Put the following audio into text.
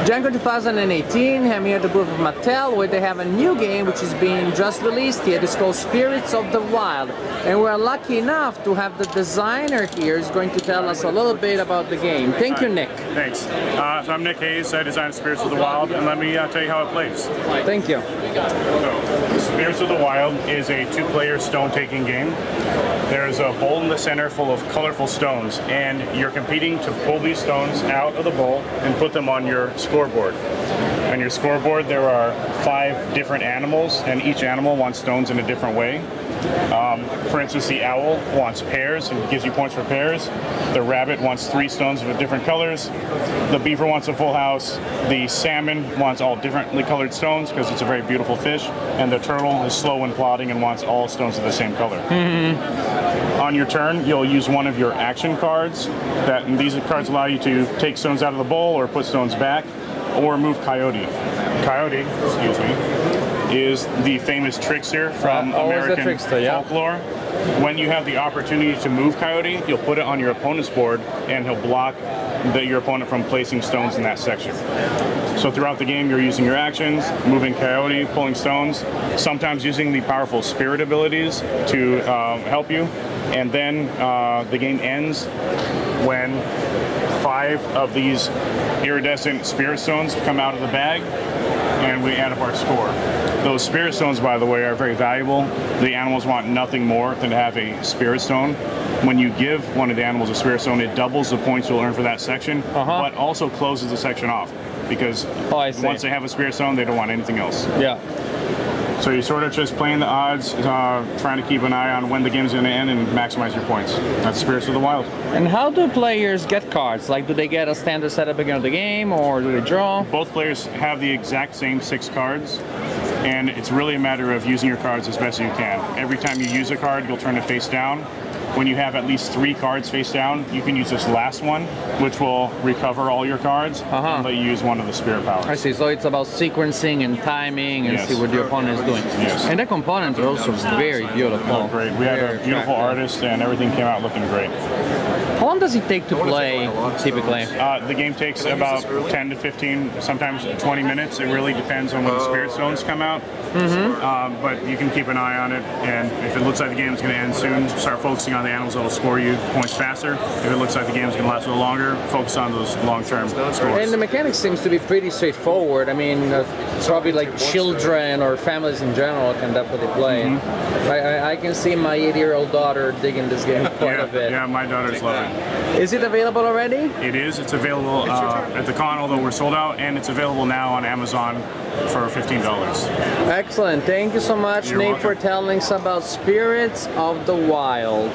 GenCon 2018, I'm here at the booth of Mattel, where they have a new game which is being just released here. It's called Spirits of the Wild, and we're lucky enough to have the designer here who's going to tell us a little bit about the game. Thank you, Nick. Thanks. So I'm Nick Hayes. I designed Spirits of the Wild, and let me tell you how it plays. Thank you. So, Spirits of the Wild is a two-player stone-taking game. There's a bowl in the center full of colorful stones, and you're competing to pull these stones out of the bowl and put them on your scoreboard. On your scoreboard there are 5 different animals, and each animal wants stones in a different way. For instance, the owl wants pears and gives you points for pears. The rabbit wants 3 stones of different colors. The beaver wants a full house. The salmon wants all differently colored stones because it's a very beautiful fish. And the turtle is slow and plodding and wants all stones of the same color. On your turn, you'll use one of your action cards. And these cards allow you to take stones out of the bowl or put stones back, or move Coyote. Coyote, excuse me, is the famous trickster from American folklore. When you have the opportunity to move Coyote, you'll put it on your opponent's board and he'll block your opponent from placing stones in that section. So throughout the game you're using your actions, moving Coyote, pulling stones, sometimes using the powerful spirit abilities to help you, and then the game ends when 5 of these iridescent spirit stones come out of the bag, and we add up our score. Those spirit stones, by the way, are very valuable. The animals want nothing more than to have a spirit stone. When you give one of the animals a spirit stone, it doubles the points you'll earn for that section, but also closes the section off, because once they have a spirit stone, they don't want anything else. Yeah. So you're sort of just playing the odds, trying to keep an eye on when the game's going to end and maximize your points. That's Spirits of the Wild. And how do players get cards? Like, do they get a standard set at the beginning of the game, or do they draw? Both players have the exact same 6 cards, and it's really a matter of using your cards as best as you can. Every time you use a card, you'll turn it face down. When you have at least 3 cards face down, you can use this last one, which will recover all your cards, and let you use one of the spirit powers. I see, so it's about sequencing and timing and see what your opponent is doing. Yes. And the components are also very beautiful. Oh, great. We had a beautiful artist, and everything came out looking great. How long does it take to play, typically? The game takes about 10 to 15, sometimes 20 minutes. It really depends on when the spirit stones come out. But you can keep an eye on it, and if it looks like the game's going to end soon, start focusing on the animals that'll score you points faster. If it looks like the game's going to last a little longer, focus on those long-term scores. And the mechanics seems to be pretty straightforward. I mean, probably like children or families in general can definitely play. I can see my 8-year-old daughter digging this game quite a bit. Yeah, my daughters love it. Is it available already? It is. It's available at the con, although we're sold out, and it's available now on Amazon for $15. Excellent. Thank you so much, Nate, for telling us about Spirits of the Wild.